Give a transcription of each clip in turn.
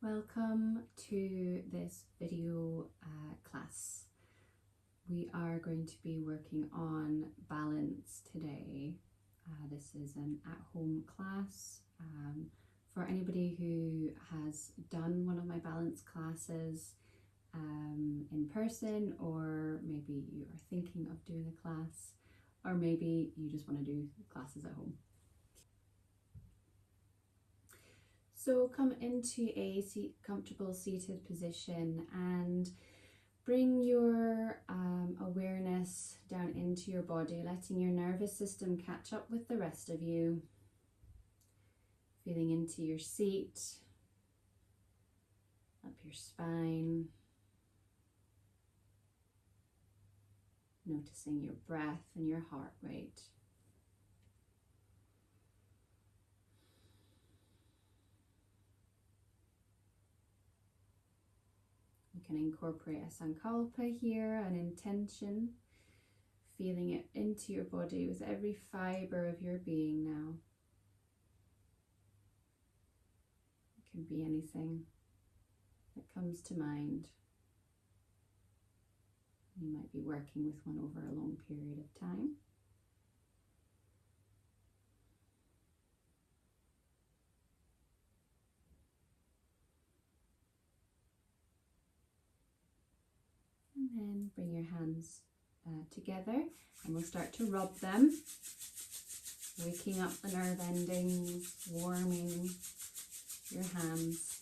Welcome to this video class. We are going to be working on balance today. This is an at-home class for anybody who has done one of my balance classes in person, or maybe you are thinking of doing a class, or maybe you just want to do classes at home. So come into a comfortable seated position and bring your awareness down into your body, letting your nervous system catch up with the rest of you. Feeling into your seat, up your spine. Noticing your breath and your heart rate. You can incorporate a sankalpa here, an intention, feeling it into your body with every fiber of your being now. It can be anything that comes to mind. You might be working with one over a long period of time. And then bring your hands together and we'll start to rub them, waking up the nerve endings, warming your hands.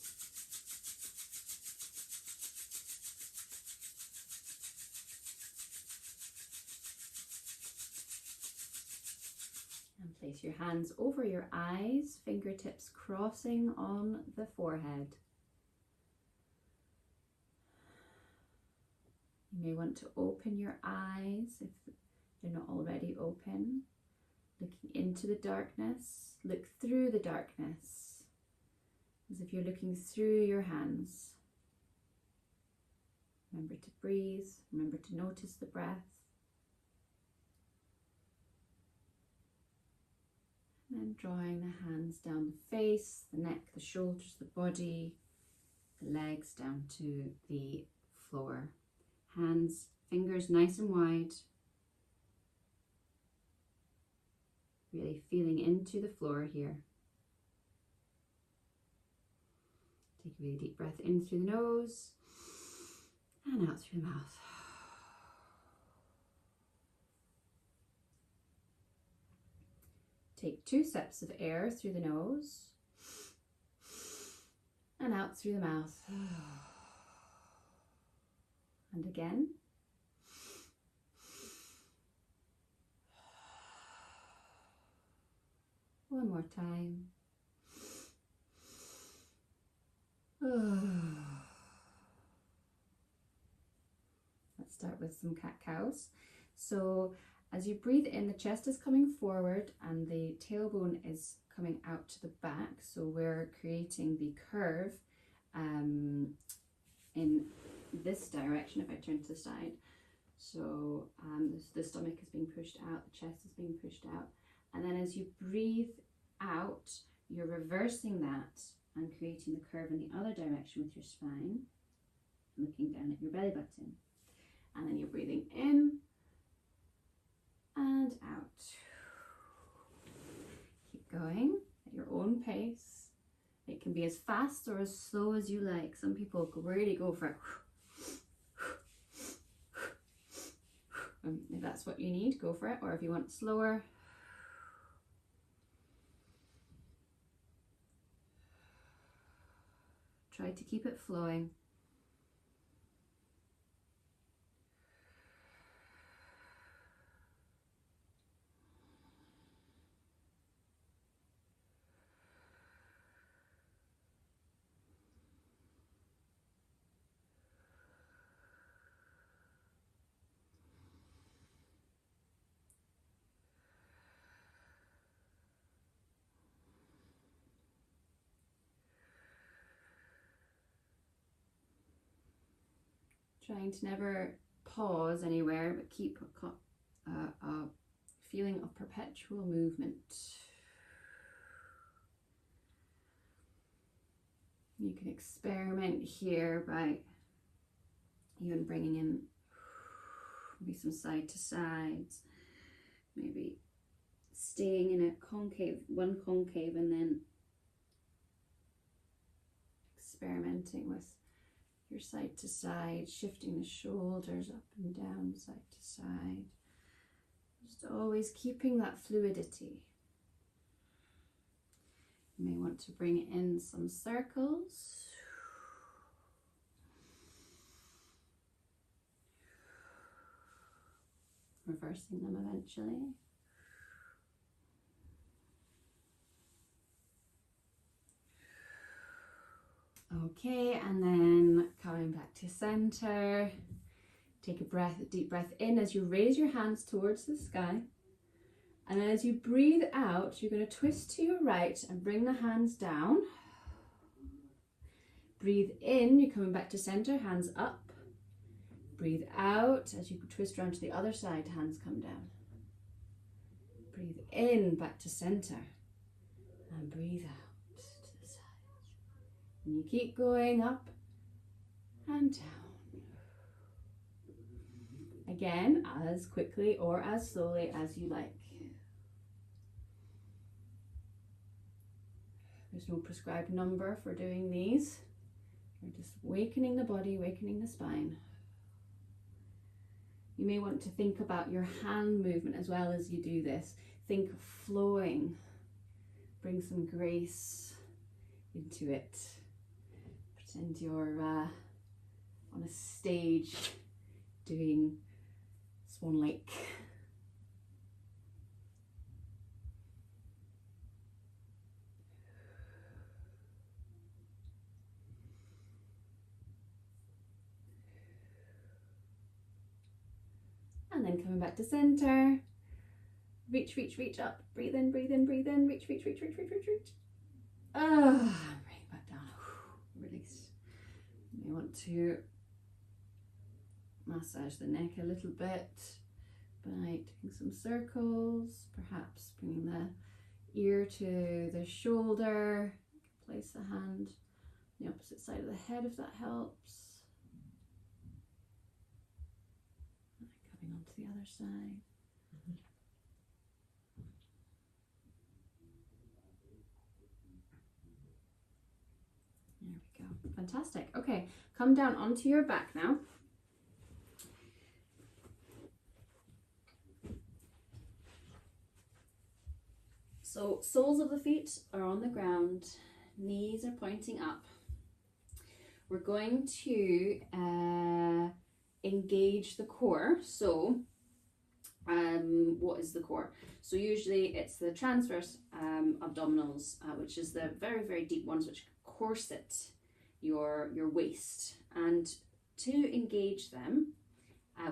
And place your hands over your eyes, fingertips crossing on the forehead. You may want to open your eyes if they're not already open. Looking into the darkness, look through the darkness, as if you're looking through your hands. Remember to breathe, remember to notice the breath. And then drawing the hands down the face, the neck, the shoulders, the body, the legs down to the floor. Hands, fingers nice and wide. Really feeling into the floor here. Take a really deep breath in through the nose and out through the mouth. Take 2 sips of air through the nose and out through the mouth. And again. One more time. Let's start with some cat-cows. So as you breathe in, the chest is coming forward and the tailbone is coming out to the back. So we're creating the curve in this direction if I turn to the side. So the stomach is being pushed out, the chest is being pushed out. And then as you breathe out, you're reversing that and creating the curve in the other direction with your spine, looking down at your belly button. And then you're breathing in and out. Keep going at your own pace. It can be as fast or as slow as you like. Some people really go for it. If that's what you need, go for it. Or if you want slower, try to keep it flowing. Trying to never pause anywhere, but keep a feeling of perpetual movement. You can experiment here by even bringing in maybe some side to sides, maybe staying in a concave, one concave, and then experimenting with your side to side, shifting the shoulders up and down, side to side. Just always keeping that fluidity. You may want to bring in some circles. Reversing them eventually. Okay, and then coming back to center. Take a deep breath in as you raise your hands towards the sky. And then as you breathe out, you're going to twist to your right and bring the hands down. Breathe in, you're coming back to center, hands up. Breathe out as you twist around to the other side, hands come down. Breathe in, back to center. And breathe out to the side. And you keep going up and down. Again, as quickly or as slowly as you like. There's no prescribed number for doing these. You're just awakening the body, awakening the spine. You may want to think about your hand movement as well as you do this. Think of flowing. Bring some grace into it. Pretend you're on a stage doing Swan Lake. And then coming back to center. Reach, reach, reach up. Breathe in, breathe in, breathe in. Reach, reach, reach, reach, reach, reach, reach. Bring back down. Release. You may want to massage the neck a little bit by taking some circles, perhaps bringing the ear to the shoulder. Place the hand on the opposite side of the head if that helps. Coming onto the other side. There we go. Fantastic. Okay, come down onto your back now. So soles of the feet are on the ground, knees are pointing up. We're going to engage the core. So what is the core? So usually it's the transverse abdominals, which is the very, very deep ones which corset your waist. And to engage them,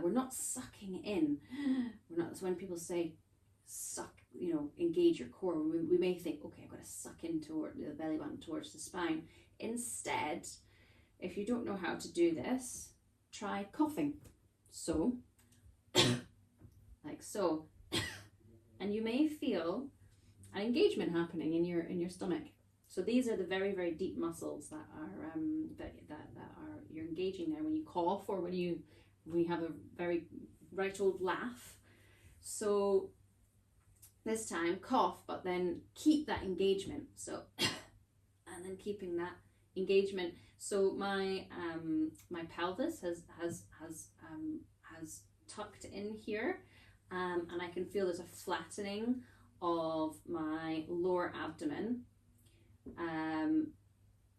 we're not sucking in. That's when people say suck, engage your core. We may think, okay, I've got to suck in toward the belly button, towards the spine. Instead, if you don't know how to do this, try coughing. So, like so. And you may feel an engagement happening in your stomach. So these are the very, very deep muscles that are you're engaging there when you cough or when we have a very right old laugh. So this time cough, but then keep that engagement. So and then keeping that engagement. So my my pelvis has tucked in here, and I can feel there's a flattening of my lower abdomen.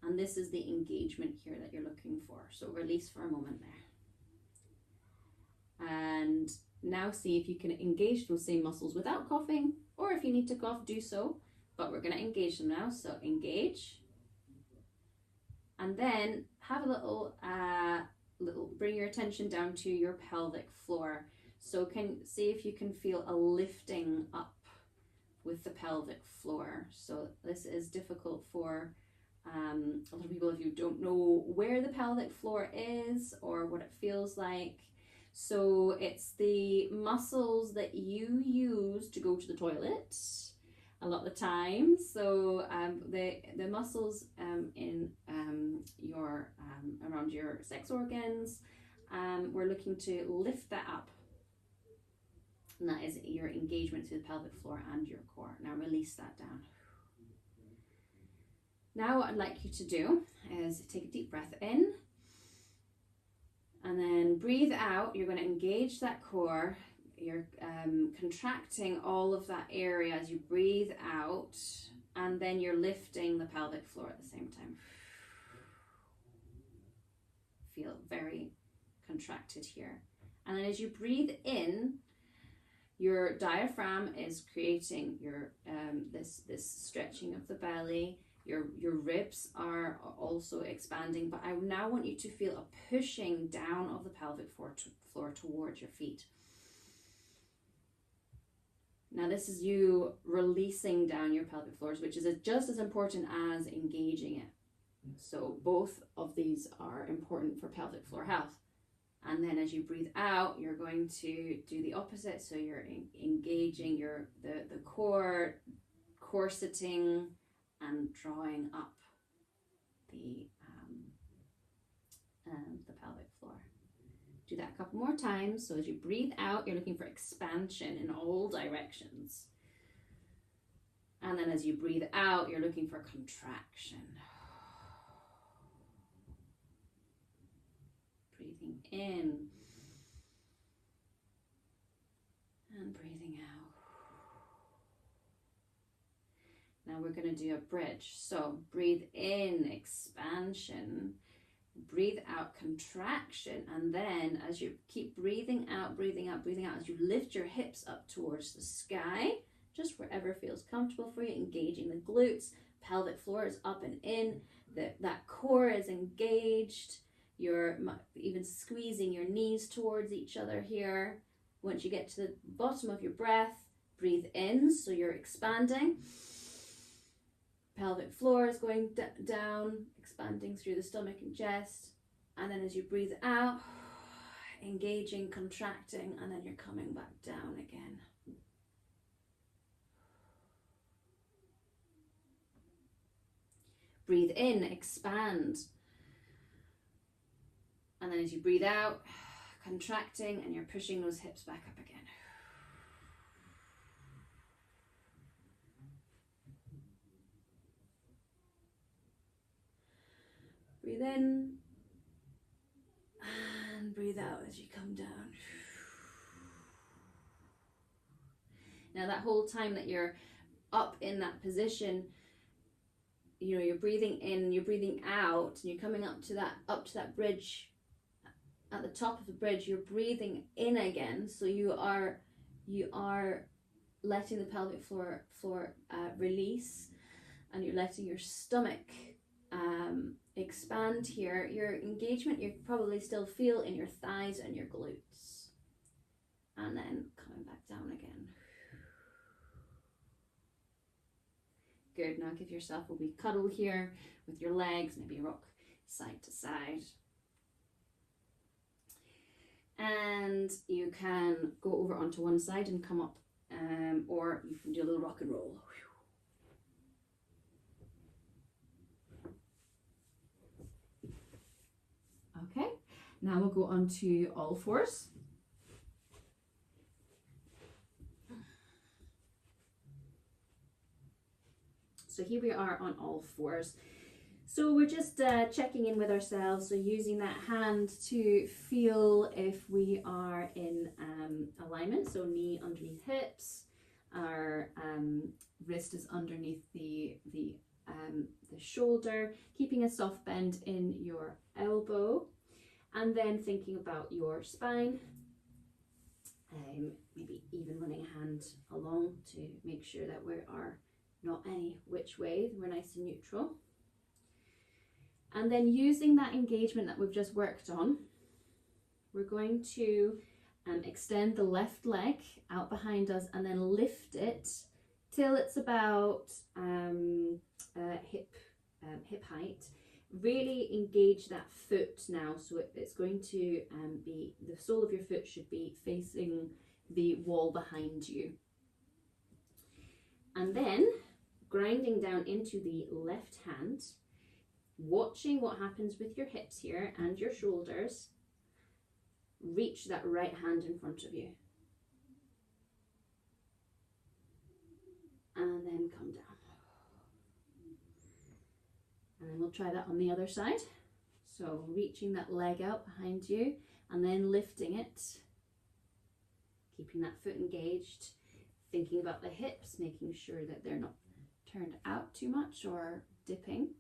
And this is the engagement here that you're looking for. So release for a moment there. And now see if you can engage those same muscles without coughing, or if you need to cough, do so. But we're going to engage them now. So engage. And then have a little, bring your attention down to your pelvic floor. So see if you can feel a lifting up with the pelvic floor. So this is difficult for a lot of people if you don't know where the pelvic floor is or what it feels like. So it's the muscles that you use to go to the toilet a lot of the time. So the muscles in your around your sex organs, we're looking to lift that up. And that is your engagement through the pelvic floor and your core. Now release that down. Now what I'd like you to do is take a deep breath in, and then breathe out. You're going to engage that core. You're contracting all of that area as you breathe out, and then you're lifting the pelvic floor at the same time. Feel very contracted here. And then as you breathe in, your diaphragm is creating your this stretching of the belly. Your ribs are also expanding, but I now want you to feel a pushing down of the pelvic floor towards your feet. Now this is you releasing down your pelvic floors, which is just as important as engaging it. So both of these are important for pelvic floor health. And then as you breathe out, you're going to do the opposite. So you're engaging the core, corseting and drawing up the pelvic floor. Do that a couple more times. So as you breathe out, you're looking for expansion in all directions. And then as you breathe out, you're looking for contraction. Breathing in and breathing out. Now we're going to do a bridge. So breathe in, expansion. Breathe out, contraction. And then as you keep breathing out, as you lift your hips up towards the sky, just wherever feels comfortable for you, engaging the glutes, pelvic floor is up and in, that core is engaged. You're even squeezing your knees towards each other here. Once you get to the bottom of your breath, breathe in, so you're expanding. Pelvic floor is going down, expanding through the stomach and chest. And then as you breathe out, engaging, contracting, and then you're coming back down again. Breathe in, expand. And then as you breathe out, contracting, and you're pushing those hips back up again. Breathe in and breathe out as you come down. Now that whole time that you're up in that position, you know, you're breathing in, you're breathing out, and you're coming up to that bridge. At the top of the bridge, you're breathing in again, so you are letting the pelvic floor release, and you're letting your stomach expand here. Your engagement you probably still feel in your thighs and your glutes, and then coming back down again. Good. Now give yourself a wee cuddle here with your legs, maybe rock side to side. And you can go over onto one side and come up, or you can do a little rock and roll. Okay, now we'll go on to all fours. So here we are on all fours. So we're just checking in with ourselves, so using that hand to feel if we are in alignment, so knee underneath hips, our wrist is underneath the shoulder, keeping a soft bend in your elbow, and then thinking about your spine, maybe even running a hand along to make sure that we are not any which way, we're nice and neutral. And then using that engagement that we've just worked on, we're going to extend the left leg out behind us and then lift it till it's about hip height. Really engage that foot now, so it's going to be, the sole of your foot should be facing the wall behind you. And then grinding down into the left hand, watching what happens with your hips here and your shoulders. Reach that right hand in front of you. And then come down. And then we'll try that on the other side. So reaching that leg out behind you and then lifting it. Keeping that foot engaged. Thinking about the hips, making sure that they're not turned out too much or dipping.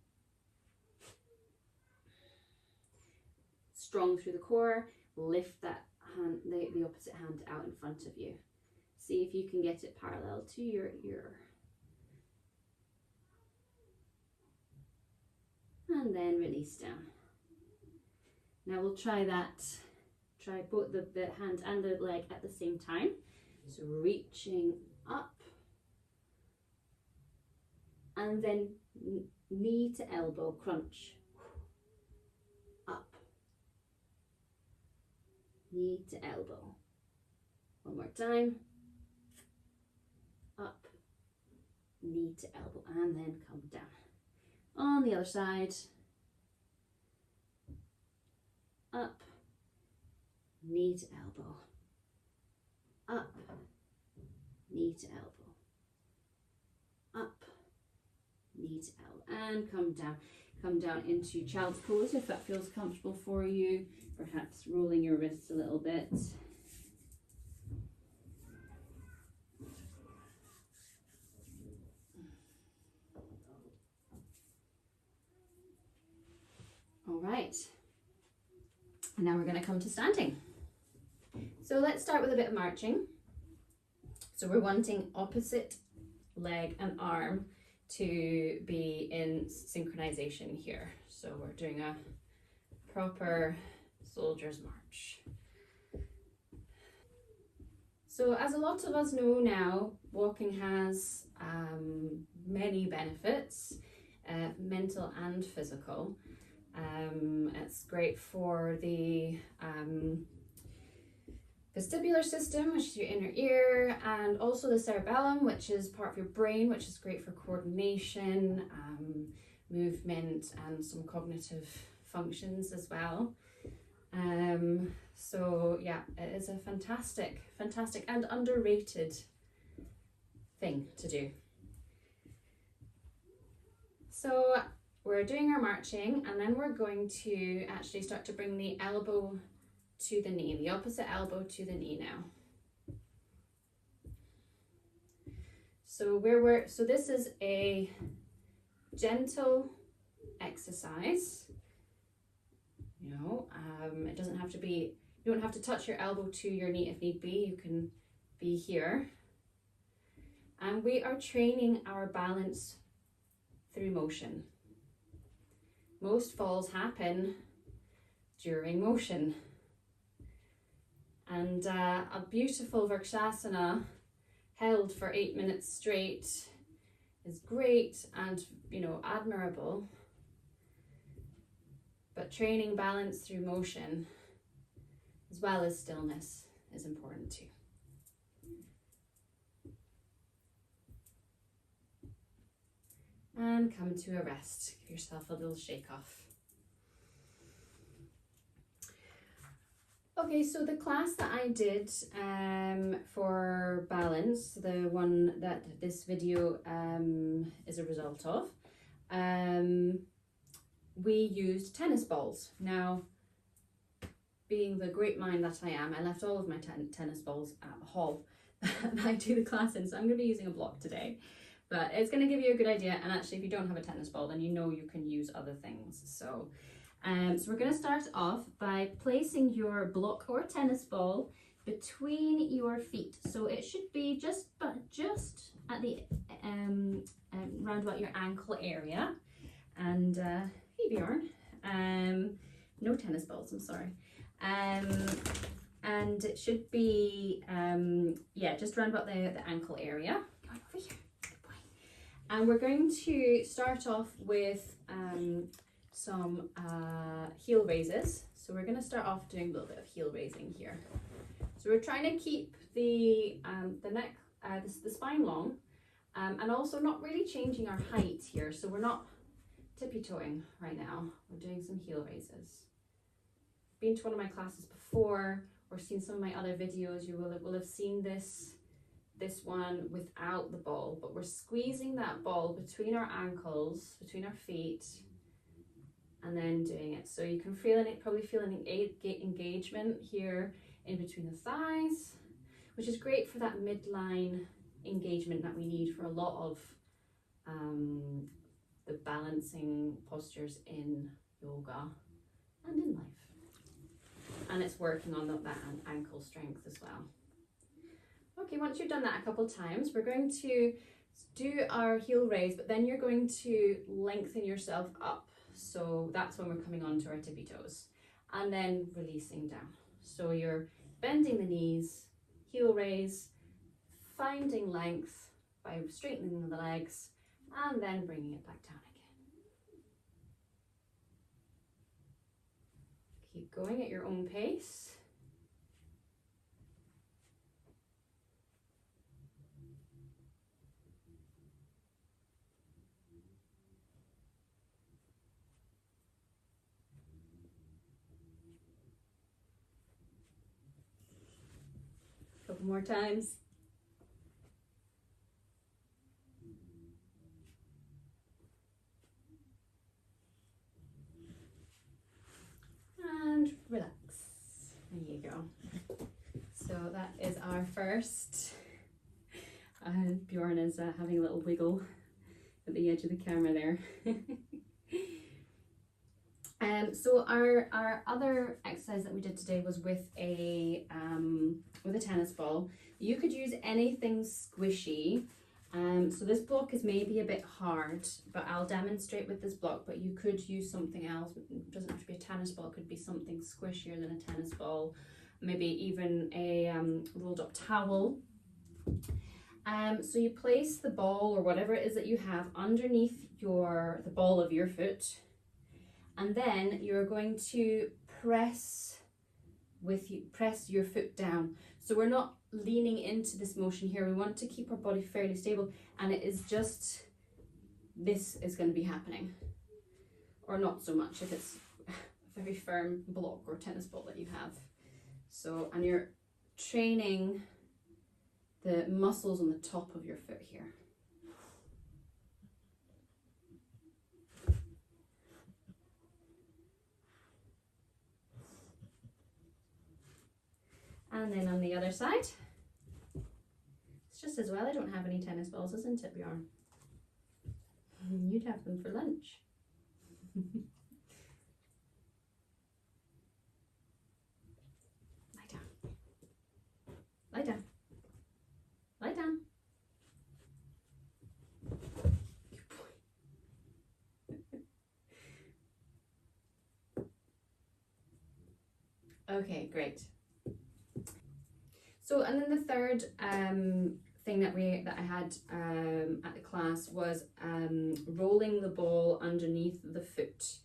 Strong through the core. Lift that hand, the opposite hand out in front of you. See if you can get it parallel to your ear. And then release down. Now we'll try that. Try both the hand and the leg at the same time. So reaching up. And then knee to elbow crunch. Up. Knee to elbow. One more time. Up. Knee to elbow. And then come down. On the other side. Up. Knee to elbow. Up. Knee to elbow. Up. Knee to elbow. And come down. Come down into child's pose if that feels comfortable for you. Perhaps rolling your wrists a little bit. All right. And now we're going to come to standing. So let's start with a bit of marching. So we're wanting opposite leg and arm to be in synchronization here. So we're doing a proper soldier's march. So as a lot of us know now, walking has many benefits, mental and physical. It's great for the vestibular system, which is your inner ear, and also the cerebellum, which is part of your brain, which is great for coordination, movement, and some cognitive functions as well. So yeah, it is a fantastic and underrated thing to do. So we're doing our marching, and then we're going to actually start to bring the elbow to the knee, the opposite elbow to the knee now. So so this is a gentle exercise. You know, it doesn't have to be, you don't have to touch your elbow to your knee if need be. You can be here. And we are training our balance through motion. Most falls happen during motion. And a beautiful Vrikshasana held for 8 minutes straight is great and, you know, admirable. But training balance through motion as well as stillness is important too. And come to a rest. Give yourself a little shake off. Okay, so the class that I did for balance, the one that this video is a result of, we used tennis balls. Now, being the great mind that I am, I left all of my tennis balls at the hall that I do the class in, so I'm going to be using a block today. But it's going to give you a good idea, and actually if you don't have a tennis ball, then you know you can use other things. So we're going to start off by placing your block or tennis ball between your feet. So it should be just at the round about your ankle area. And hey Bjorn, no tennis balls, I'm sorry. And it should be yeah, just round about the ankle area. Going over here. And we're going to start off with some heel raises. So we're going to start off doing a little bit of heel raising here. So we're trying to keep the neck, the spine long, And also not really changing our height here. So we're not tippy-toeing right now. We're doing some heel raises. Been to one of my classes before or seen some of my other videos, you will have seen this one without the ball, but we're squeezing that ball between our ankles, between our feet, and then doing it. So you can probably feel an engagement here in between the thighs, which is great for that midline engagement that we need for a lot of the balancing postures in yoga and in life. And it's working on that ankle strength as well. Okay, once you've done that a couple times, we're going to do our heel raise, but then you're going to lengthen yourself up. So that's when we're coming onto our tippy toes, and then releasing down. So you're bending the knees, heel raise, finding length by straightening the legs, and then bringing it back down again. Keep going at your own pace. Couple more times. And relax. There you go. So that is our first. Bjorn is having a little wiggle at the edge of the camera there. So our other exercise that we did today was with a tennis ball. You could use anything squishy. So this block is maybe a bit hard, but I'll demonstrate with this block, but you could use something else. It doesn't have to be a tennis ball, it could be something squishier than a tennis ball, maybe even a rolled up towel. So you place the ball or whatever it is that you have underneath the ball of your foot, and then you're going to press your foot down. So we're not leaning into this motion here. We want to keep our body fairly stable, and it is just, this is going to be happening, or not so much if it's a very firm block or tennis ball that you have. So, and you're training the muscles on the top of your foot here. And then on the other side, it's just as well I don't have any tennis balls, isn't it, Bjorn? You'd have them for lunch. Lie down. Lie down. Lie down. Good boy. Okay, great. So, and then the third thing that I had at the class was rolling the ball underneath the foot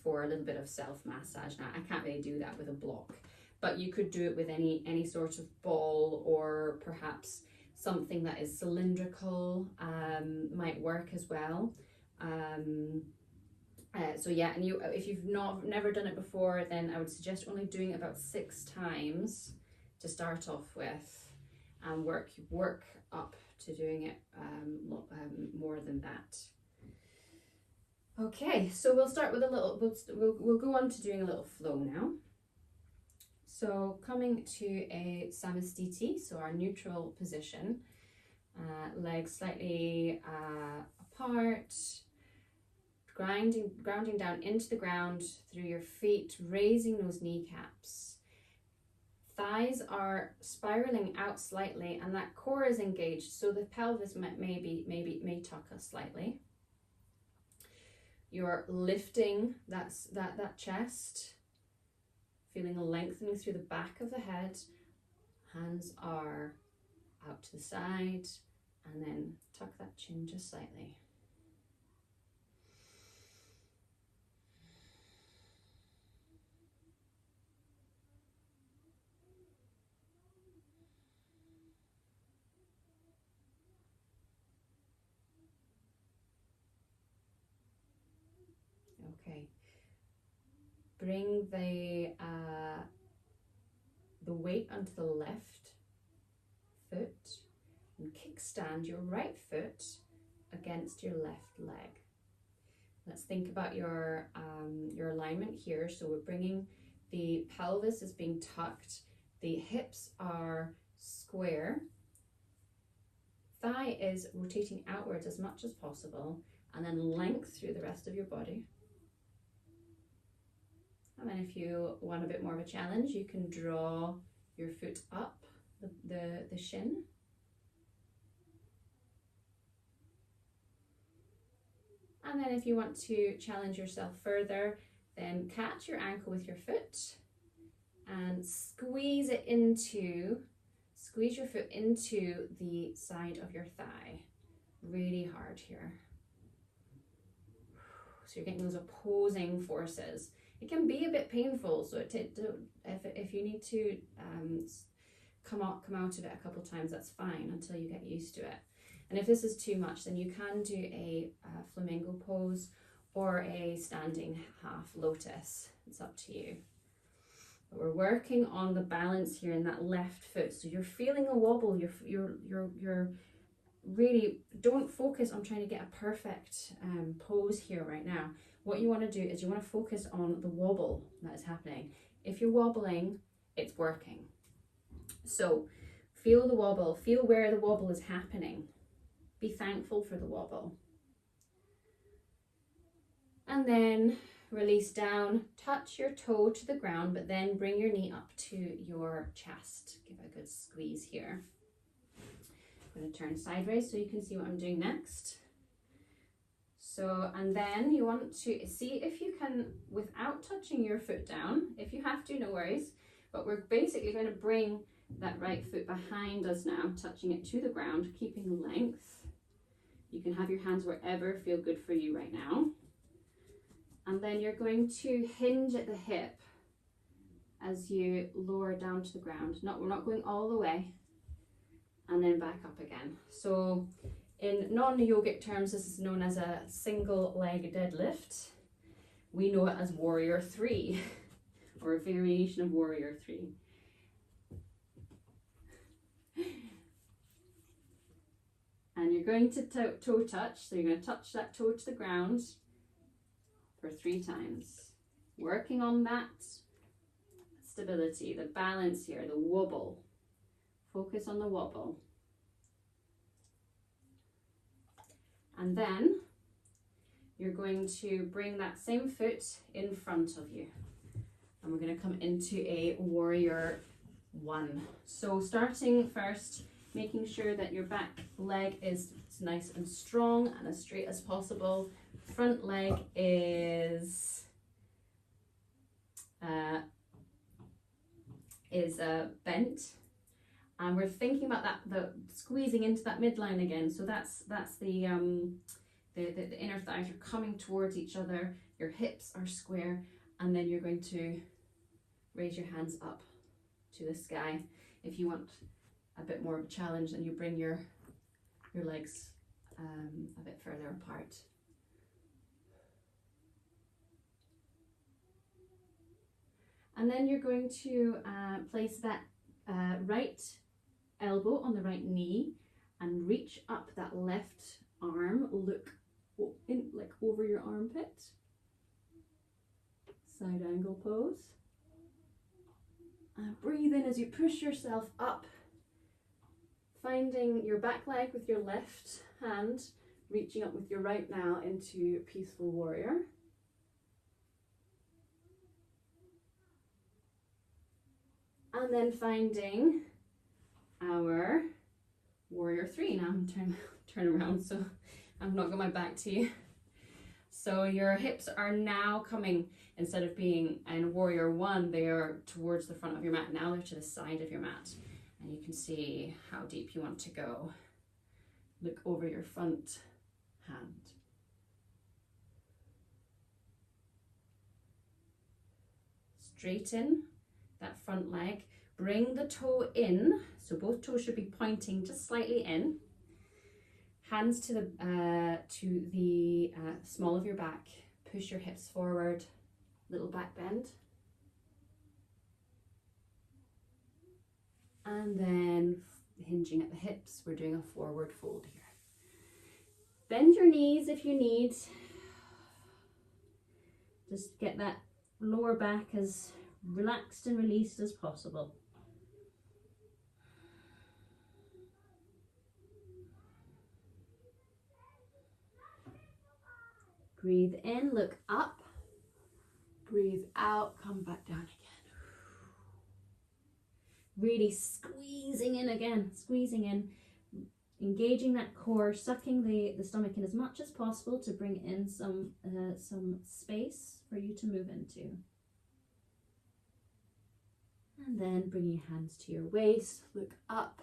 for a little bit of self-massage. Now, I can't really do that with a block, but you could do it with any sort of ball, or perhaps something that is cylindrical might work as well. So yeah, and if you've never done it before, then I would suggest only doing it about 6 times to start off with, and work up to doing it more than that. Okay, so we'll start with a little, we'll go on to doing a little flow now. So coming to a Samastiti, so our neutral position, legs slightly apart, grounding down into the ground through your feet, raising those kneecaps. Thighs are spiraling out slightly, and that core is engaged, so the pelvis may tuck us slightly. You're lifting that chest, feeling a lengthening through the back of the head. Hands are out to the side, and then tuck that chin just slightly. Okay. Bring the weight onto the left foot and kickstand your right foot against your left leg. Let's think about your alignment here. So we're bringing the pelvis is being tucked, the hips are square, thigh is rotating outwards as much as possible, and then length through the rest of your body. And then if you want a bit more of a challenge, you can draw your foot up the shin. And then if you want to challenge yourself further, then catch your ankle with your foot and squeeze your foot into the side of your thigh. Really hard here. So you're getting those opposing forces. It can be a bit painful, so if you need to come out of it a couple times, that's fine until you get used to it. And if this is too much, then you can do a flamingo pose or a standing half lotus. It's up to you. But we're working on the balance here in that left foot. So you're feeling a wobble. You're really, don't focus on trying to get a perfect pose here right now. What you want to do is you want to focus on the wobble that is happening. If you're wobbling, it's working. So feel the wobble, feel where the wobble is happening. Be thankful for the wobble. And then release down, touch your toe to the ground, but then bring your knee up to your chest. Give it a good squeeze here. I'm going to turn sideways so you can see what I'm doing next. So, and then you want to see if you can, without touching your foot down, if you have to, no worries, but we're basically going to bring that right foot behind us now, touching it to the ground, keeping length. You can have your hands wherever feel good for you right now. And then you're going to hinge at the hip as you lower down to the ground. We're not going all the way. And then back up again. So in non-yogic terms, this is known as a single leg deadlift. We know it as Warrior 3 or a variation of Warrior 3. And you're going to toe touch, so you're going to touch that toe to the ground for 3 times. Working on that stability, the balance here, the wobble. Focus on the wobble. And then you're going to bring that same foot in front of you. And we're going to come into a Warrior 1. So starting first, making sure that your back leg is nice and strong and as straight as possible. Front leg is bent, and we're thinking about the squeezing into that midline again. So that's the inner thighs are coming towards each other. Your hips are square, and then you're going to raise your hands up to the sky. If you want a bit more of a challenge, then you bring your legs a bit further apart. And then you're going to place that right elbow on the right knee and reach up that left arm. Look in, like over your armpit. Side angle pose. And breathe in as you push yourself up. Finding your back leg with your left hand, reaching up with your right now into Peaceful Warrior. And then finding our Warrior 3. Now I'm turn around so I've not got my back to you. So your hips are now coming, instead of being in Warrior 1, they are towards the front of your mat. Now they're to the side of your mat. And you can see how deep you want to go. Look over your front hand. Straighten that front leg. Bring the toe in. So both toes should be pointing just slightly in. Hands to the small of your back. push your hips forward, little back bend. And then hinging at the hips, we're doing a forward fold here. Bend your knees if you need. Just get that lower back as relaxed and released as possible. Breathe in, look up. Breathe out, come back down again. Really squeezing in again, squeezing in, engaging that core, sucking the stomach in as much as possible to bring in some space for you to move into. And then bring your hands to your waist, look up,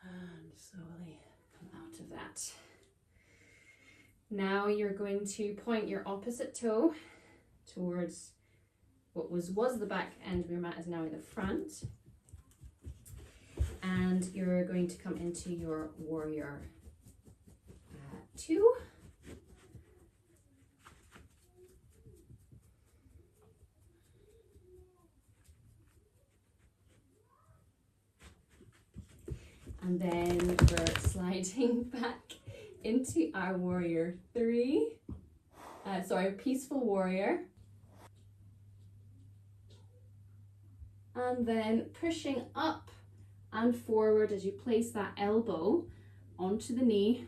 and slowly come out of that. Now you're going to point your opposite toe towards what was the back end of your mat, is now in the front. And you're going to come into your warrior 2. And then we're sliding back into our warrior 3. Peaceful warrior. And then pushing up and forward as you place that elbow onto the knee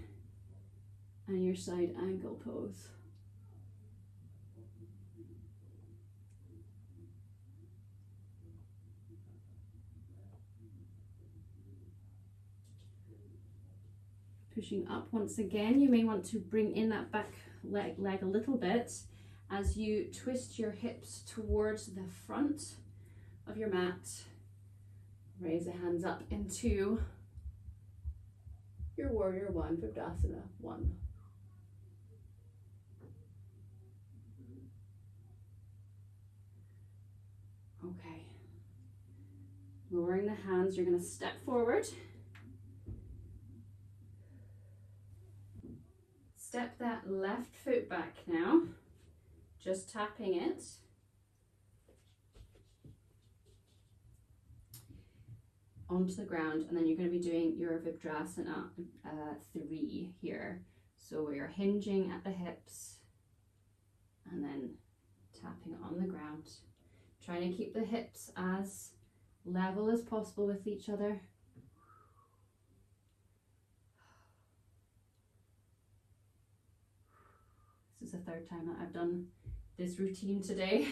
and your side angle pose. Pushing up once again, you may want to bring in that back leg a little bit as you twist your hips towards the front of your mat. Raise the hands up into your warrior 1, Virabhadrasana 1. Okay. Lowering the hands, you're going to step forward. Step that left foot back now, just tapping it. Onto the ground, and then you're going to be doing your Virabhadrasana 3 here. So you're hinging at the hips and then tapping on the ground. Trying to keep the hips as level as possible with each other. This is the 3rd time that I've done this routine today,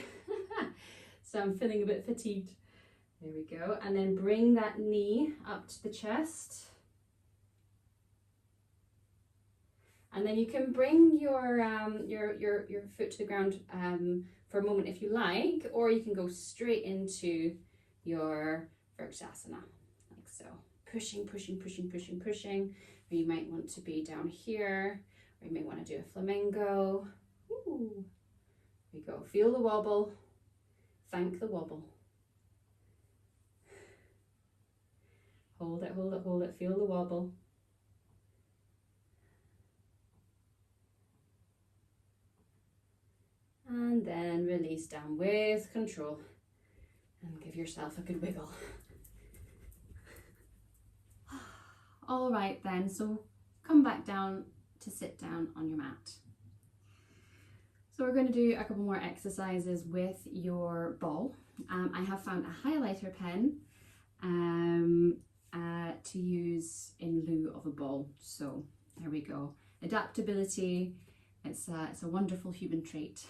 so I'm feeling a bit fatigued. There we go, and then bring that knee up to the chest. And then you can bring your foot to the ground for a moment if you like, or you can go straight into your Virabhadrasana, like so. Pushing, pushing, pushing, pushing, pushing. Or you might want to be down here, or you may want to do a flamingo. Ooh. There we go, feel the wobble, thank the wobble. Hold it, hold it, hold it, feel the wobble. And then release down with control and give yourself a good wiggle. All right then, so come back down to sit down on your mat. So we're going to do a couple more exercises with your ball. I have found a highlighter pen to use in lieu of a ball. So there we go. Adaptability, it's a wonderful human trait.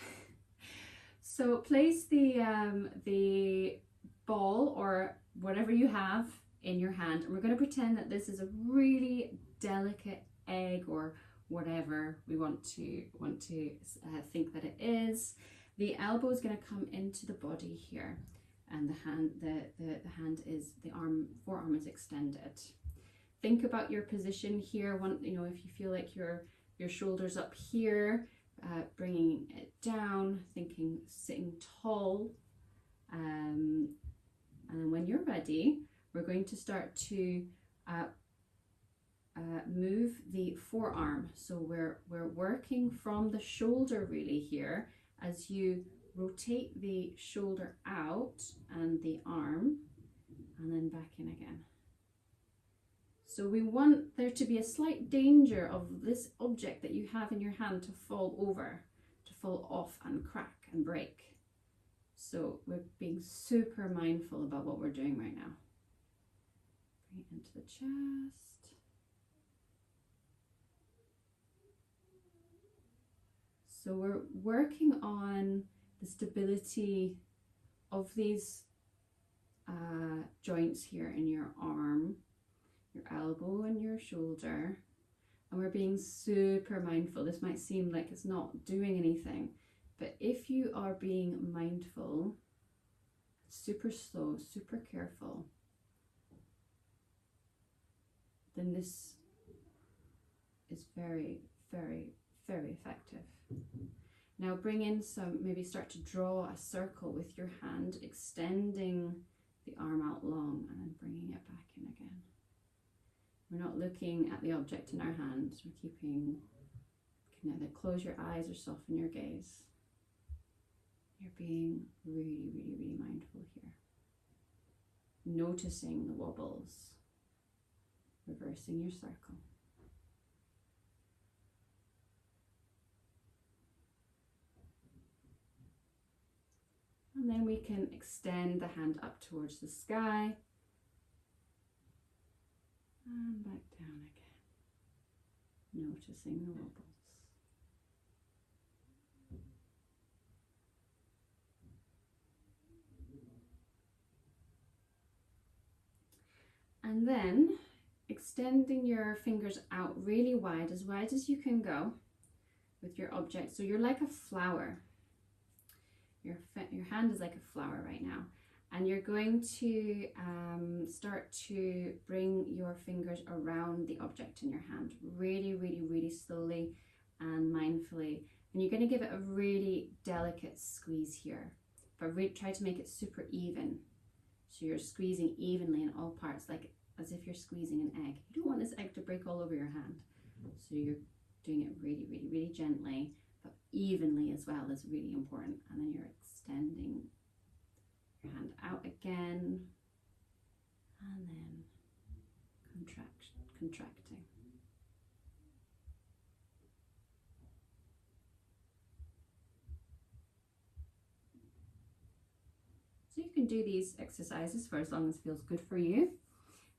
So place the ball or whatever you have in your hand, and we're going to pretend that this is a really delicate egg or whatever we want to think that it is. The elbow is going to come into the body here, and the hand is forearm is extended. Think about your position here. If you feel like your shoulders up here, bringing it down, thinking sitting tall, and then when you're ready, we're going to start to move the forearm. So we're working from the shoulder really here as you rotate the shoulder out and the arm, and then back in again. So we want there to be a slight danger of this object that you have in your hand to fall over, to fall off and crack and break. So we're being super mindful about what we're doing right now. Bring it into the chest. So we're working on the stability of these joints here in your arm, your elbow and your shoulder, and we're being super mindful. This might seem like it's not doing anything, but if you are being mindful, super slow, super careful, then this is very, very, very effective. Now bring in some, maybe start to draw a circle with your hand, extending the arm out long and then bringing it back in again. We're not looking at the object in our hand. We're keeping, you can either close your eyes or soften your gaze. You're being really, really, really mindful here. Noticing the wobbles, reversing your circle. And then we can extend the hand up towards the sky and back down again, noticing the wobbles. And then extending your fingers out really wide as you can go with your object. So you're like a flower. Your hand is like a flower right now. And you're going to start to bring your fingers around the object in your hand, really, really, really slowly and mindfully. And you're going to give it a really delicate squeeze here, but really try to make it super even. So you're squeezing evenly in all parts, like as if you're squeezing an egg. You don't want this egg to break all over your hand. So you're doing it really, really, really gently, but evenly as well is really important. And then you're extending your hand out again, and then contracting. So you can do these exercises for as long as it feels good for you,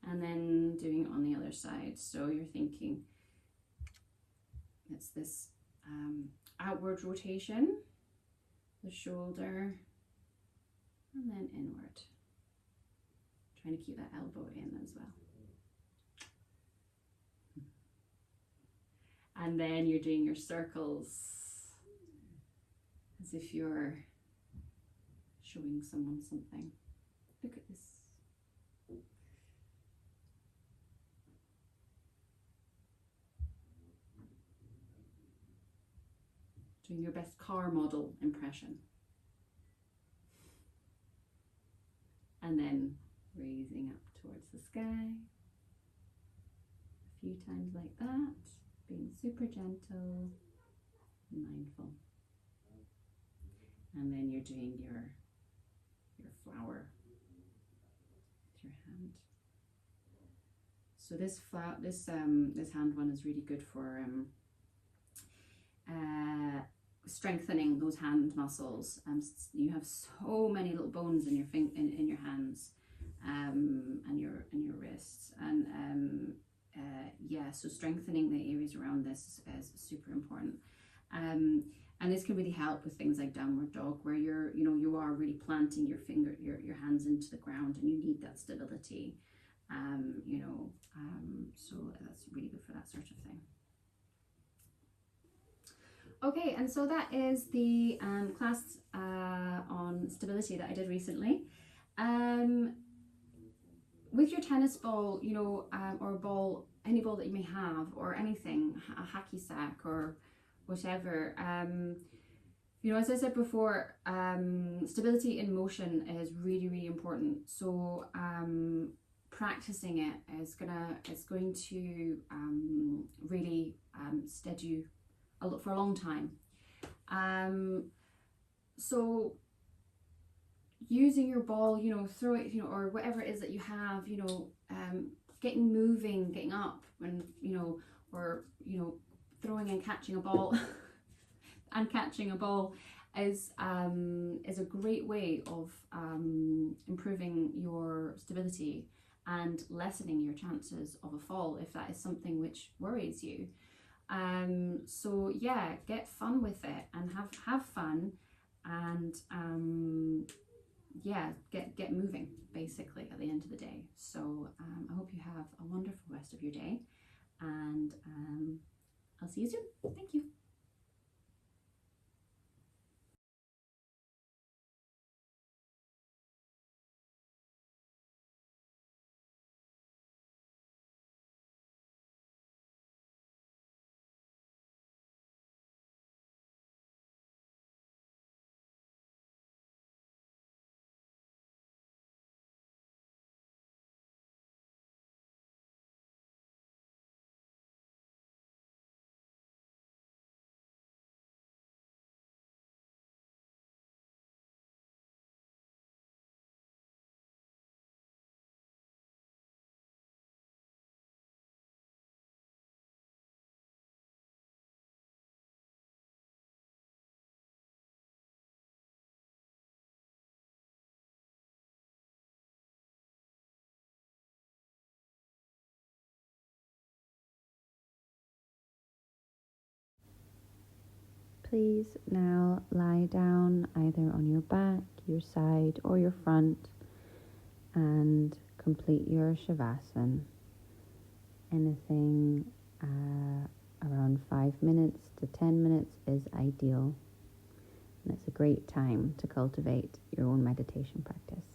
and then doing it on the other side. So you're thinking it's this outward rotation, the shoulder, and then inward. Trying to keep that elbow in as well. And then you're doing your circles as if you're showing someone something. Look at this. Doing your best car model impression. And then raising up towards the sky. A few times like that. Being super gentle, mindful. And then you're doing your flower with your hand. So this hand one is really good for strengthening those hand muscles. You have so many little bones in your in your hands, and your wrists, and yeah, so strengthening the areas around this is super important. And this can really help with things like downward dog, where you are really planting your hands into the ground, and you need that stability. So that's really good for that sort of thing. Okay, and so that is the class on stability that I did recently. With your tennis ball, or ball, any ball that you may have, or anything, a hacky sack or whatever, as I said before, stability in motion is really, really important. So practicing it is going to really steady you for a long time. So using your ball, you know, throw it, you know, or whatever it is that you have, you know, getting moving, getting up, and you know, or you know, throwing and catching a ball and catching a ball is a great way of improving your stability and lessening your chances of a fall if that is something which worries you. So yeah, get fun with it and have fun, and yeah, get moving basically at the end of the day. So I hope you have a wonderful rest of your day, and I'll see you soon. Thank you. Please now lie down either on your back, your side, or your front and complete your Shavasana. Anything around 5 minutes to 10 minutes is ideal, and it's a great time to cultivate your own meditation practice.